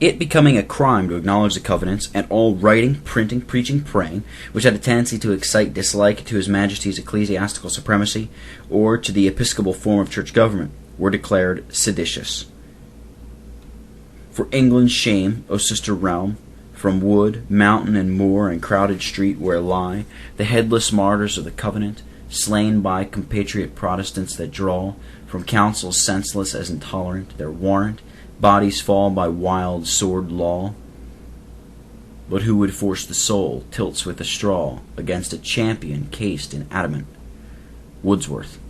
it becoming a crime to acknowledge the covenants, and all writing, printing, preaching, praying, which had a tendency to excite dislike to His Majesty's ecclesiastical supremacy, or to the episcopal form of church government, were declared seditious. For England's shame, O sister realm, from wood, mountain, and moor, and crowded street, where lie the headless martyrs of the covenant, slain by compatriot Protestants that draw from councils senseless as intolerant their warrant, bodies fall by wild sword law. But who would force the soul tilts with a straw against a champion cased in adamant. Wordsworth.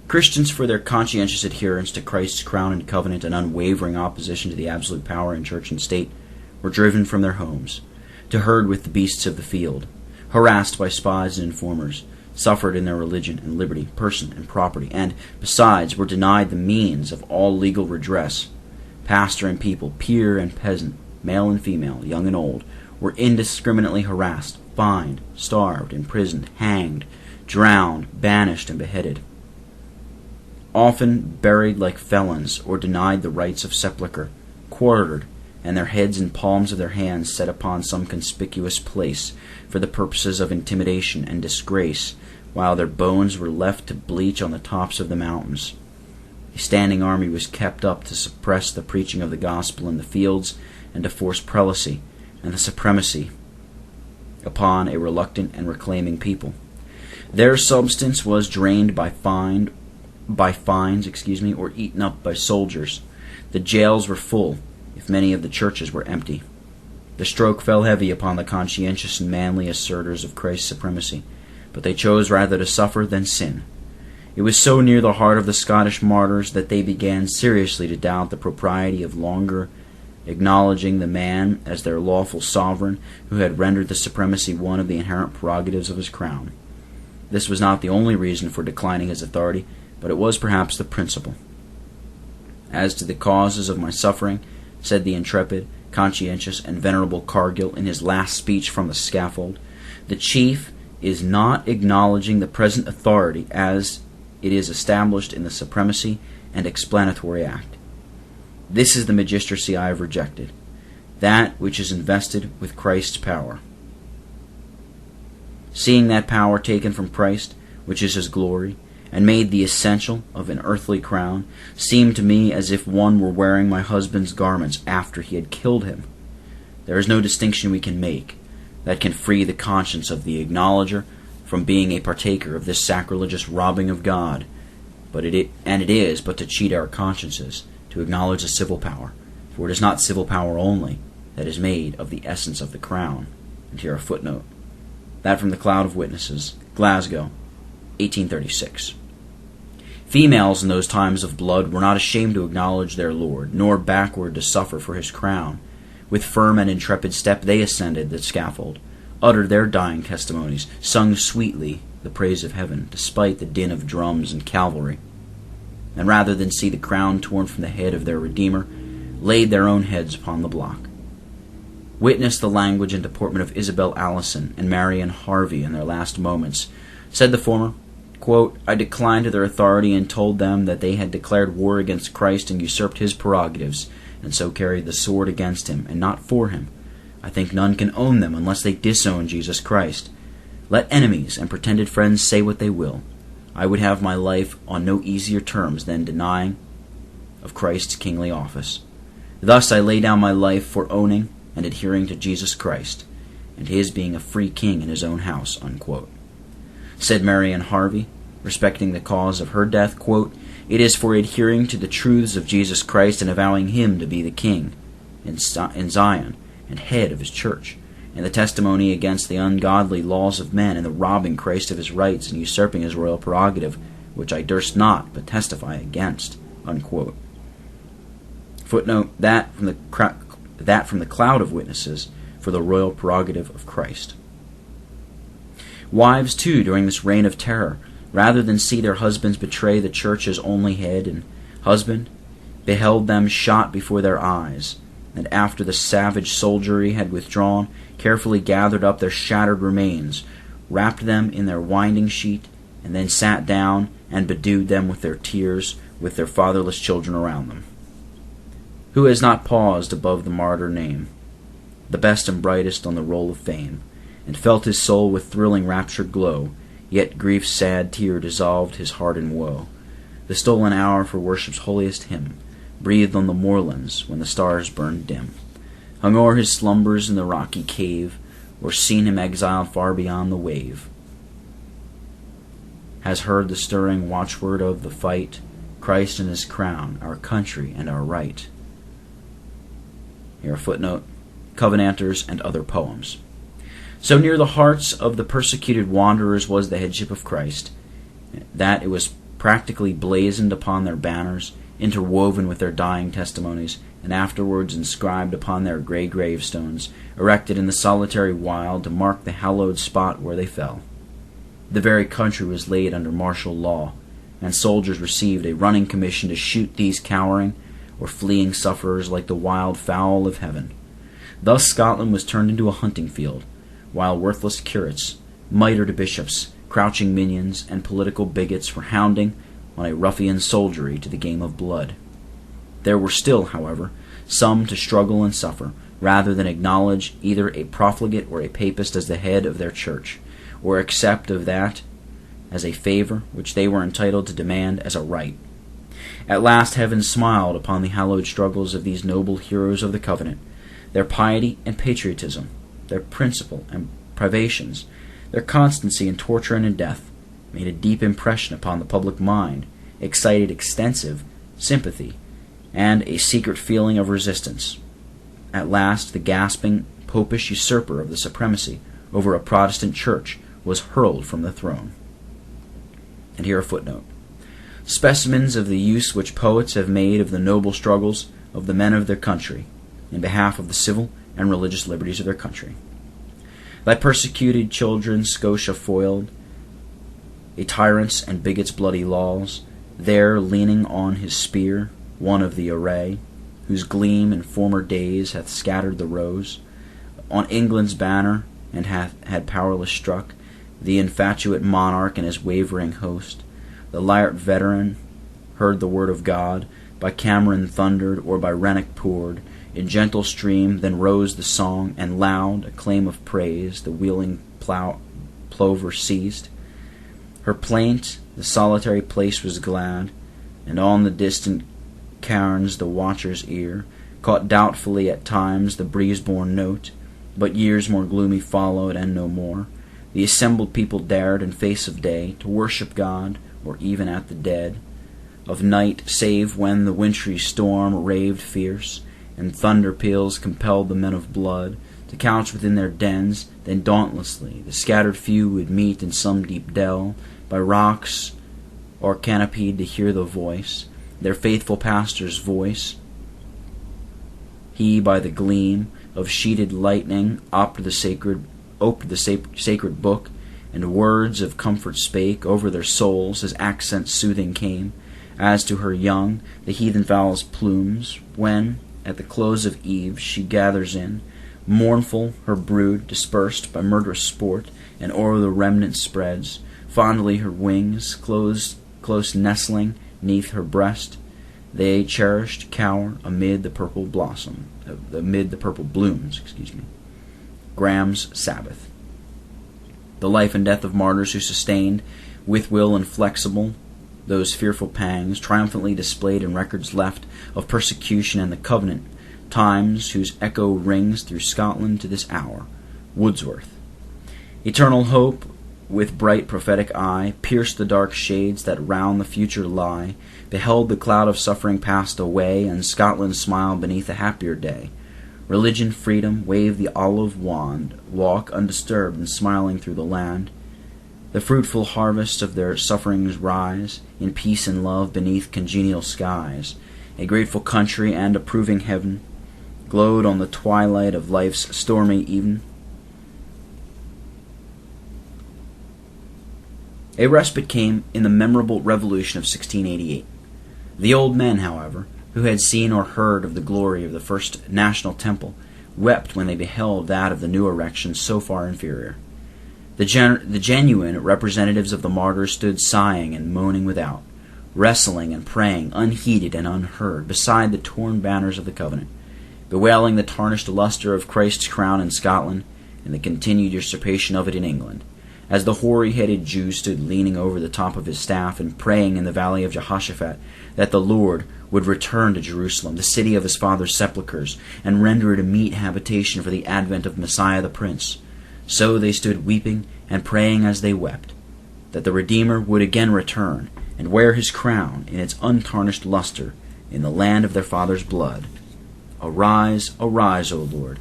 Christians, for their conscientious adherence to Christ's crown and covenant and unwavering opposition to the absolute power in church and state, were driven from their homes, to herd with the beasts of the field, harassed by spies and informers, suffered in their religion and liberty, person and property, and, besides, were denied the means of all legal redress. Pastor and people, peer and peasant, male and female, young and old, were indiscriminately harassed, fined, starved, imprisoned, hanged, drowned, banished, and beheaded. Often buried like felons, or denied the rites of sepulchre, quartered, and their heads and palms of their hands set upon some conspicuous place for the purposes of intimidation and disgrace, while their bones were left to bleach on the tops of the mountains. A standing army was kept up to suppress the preaching of the gospel in the fields and to force prelacy and the supremacy upon a reluctant and reclaiming people. Their substance was drained by fines, or eaten up by soldiers. The jails were full, if many of the churches were empty. The stroke fell heavy upon the conscientious and manly assertors of Christ's supremacy, but they chose rather to suffer than sin. It was so near the heart of the Scottish martyrs that they began seriously to doubt the propriety of longer acknowledging the man as their lawful sovereign who had rendered the supremacy one of the inherent prerogatives of his crown. This was not the only reason for declining his authority, but it was perhaps the principal. As to the causes of my suffering, said the intrepid, conscientious, and venerable Cargill in his last speech from the scaffold, the chief is not acknowledging the present authority as it is established in the Supremacy and Explanatory Act. This is the magistracy I have rejected, that which is invested with Christ's power. Seeing that power taken from Christ, which is his glory, and made the essential of an earthly crown, seemed to me as if one were wearing my husband's garments after he had killed him. There is no distinction we can make that can free the conscience of the acknowledger from being a partaker of this sacrilegious robbing of God, but it is but to cheat our consciences to acknowledge the civil power, for it is not civil power only that is made of the essence of the crown. And here a footnote. That from the Cloud of Witnesses, Glasgow, 1836. Females in those times of blood were not ashamed to acknowledge their Lord, nor backward to suffer for his crown. With firm and intrepid step they ascended the scaffold, uttered their dying testimonies, sung sweetly the praise of heaven, despite the din of drums and cavalry, and rather than see the crown torn from the head of their Redeemer, laid their own heads upon the block. Witness the language and deportment of Isabel Allison and Marion Harvey in their last moments. Said the former, quote, I declined to their authority and told them that they had declared war against Christ and usurped his prerogatives, and so carried the sword against him, and not for him. I think none can own them unless they disown Jesus Christ. Let enemies and pretended friends say what they will. I would have my life on no easier terms than denying of Christ's kingly office. Thus I lay down my life for owning and adhering to Jesus Christ, and his being a free king in his own house, unquote. Said Marion Harvey, respecting the cause of her death, quote, it is for adhering to the truths of Jesus Christ and avowing him to be the king in Zion and head of his church, and the testimony against the ungodly laws of men and the robbing Christ of his rights and usurping his royal prerogative, which I durst not but testify against, unquote. Footnote, that from the Cloud of Witnesses for the royal prerogative of Christ. Wives, too, during this reign of terror, rather than see their husbands betray the church's only head and husband, beheld them shot before their eyes, and after the savage soldiery had withdrawn, carefully gathered up their shattered remains, wrapped them in their winding sheet, and then sat down and bedewed them with their tears, with their fatherless children around them. Who has not paused above the martyr name, the best and brightest on the roll of fame, and felt his soul with thrilling rapture glow, yet grief's sad tear dissolved his heart in woe? The stolen hour for worship's holiest hymn, breathed on the moorlands when the stars burned dim, hung o'er his slumbers in the rocky cave, or seen him exiled far beyond the wave, has heard the stirring watchword of the fight, Christ and his crown, our country and our right. Here a footnote, Covenanters and Other Poems. So near the hearts of the persecuted wanderers was the headship of Christ, that it was practically blazoned upon their banners, interwoven with their dying testimonies, and afterwards inscribed upon their grey gravestones, erected in the solitary wild to mark the hallowed spot where they fell. The very country was laid under martial law, and soldiers received a running commission to shoot these cowering or fleeing sufferers like the wild fowl of heaven. Thus Scotland was turned into a hunting field, while worthless curates, mitred bishops, crouching minions, and political bigots were hounding on a ruffian soldiery to the game of blood. There were still, however, some to struggle and suffer, rather than acknowledge either a profligate or a papist as the head of their church, or accept of that as a favor which they were entitled to demand as a right. At last heaven smiled upon the hallowed struggles of these noble heroes of the covenant. Their piety and patriotism, their principle and privations, their constancy in torture and in death, made a deep impression upon the public mind, excited extensive sympathy, and a secret feeling of resistance. At last the gasping popish usurper of the supremacy over a Protestant church was hurled from the throne. And here a footnote. Specimens of the use which poets have made of the noble struggles of the men of their country in behalf of the civil and religious liberties of their country. Thy persecuted children Scotia foiled, a tyrant's and bigot's bloody laws, there leaning on his spear, one of the array, whose gleam in former days hath scattered the rose, on England's banner, and had powerless struck the infatuate monarch and his wavering host. The lyre veteran heard the word of God, by Cameron thundered, or by Renwick poured, in gentle stream then rose the song, and loud acclaim of praise the wheeling plover seized. Her plaint the solitary place was glad, and on the distant cairns the watcher's ear caught doubtfully at times the breeze-born note, but years more gloomy followed, and no more the assembled people dared in face of day to worship God, or even at the dead of night, save when the wintry storm raved fierce, and thunder peals compelled the men of blood to couch within their dens. Then dauntlessly the scattered few would meet in some deep dell, by rocks or canopied, to hear the voice, their faithful pastor's voice. He by the gleam of sheeted lightning oped the sacred book, and words of comfort spake over their souls as accents soothing came, as to her young the heathen fowl's plumes, when at the close of eve she gathers in, mournful, her brood dispersed by murderous sport, and o'er the remnant spreads fondly her wings, close nestling neath her breast. They cherished cower amid the purple blooms. Graham's Sabbath. The life and death of martyrs who sustained, with will inflexible, those fearful pangs, triumphantly displayed in records left of persecution and the covenant, times whose echo rings through Scotland to this hour. Wordsworth. Eternal hope, with bright prophetic eye, pierced the dark shades that round the future lie, beheld the cloud of suffering passed away, and Scotland smile beneath a happier day. Religion, freedom, wave the olive wand, walk undisturbed and smiling through the land. The fruitful harvest of their sufferings rise, in peace and love beneath congenial skies. A grateful country and approving heaven glowed on the twilight of life's stormy even. A respite came in the memorable Revolution of 1688. The old men, however, who had seen or heard of the glory of the first national temple, wept when they beheld that of the new erection so far inferior. The genuine representatives of the martyrs stood sighing and moaning without, wrestling and praying, unheeded and unheard, beside the torn banners of the covenant, bewailing the tarnished lustre of Christ's crown in Scotland, and the continued usurpation of it in England, as the hoary-headed Jew stood leaning over the top of his staff and praying in the valley of Jehoshaphat that the Lord would return to Jerusalem, the city of his father's sepulchres, and render it a meet habitation for the advent of Messiah the Prince. So they stood weeping and praying as they wept, that the Redeemer would again return and wear his crown in its untarnished luster in the land of their father's blood. Arise, arise, O Lord.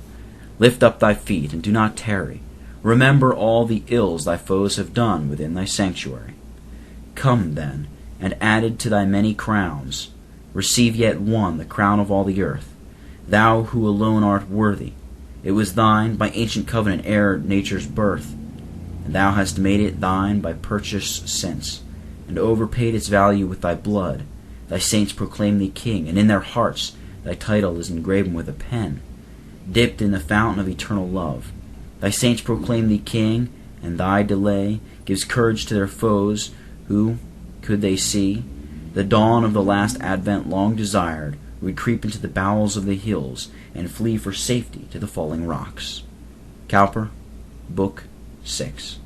Lift up thy feet, and do not tarry. Remember all the ills thy foes have done within thy sanctuary. Come, then, and added to thy many crowns, receive yet one, the crown of all the earth. Thou who alone art worthy, it was thine by ancient covenant ere nature's birth, and thou hast made it thine by purchase since, and overpaid its value with thy blood. Thy saints proclaim thee king, and in their hearts thy title is engraven with a pen, dipped in the fountain of eternal love. Thy saints proclaim thee king, and thy delay gives courage to their foes, who, could they see the dawn of the last advent long desired, would creep into the bowels of the hills and flee for safety to the falling rocks. Cowper, Book 6.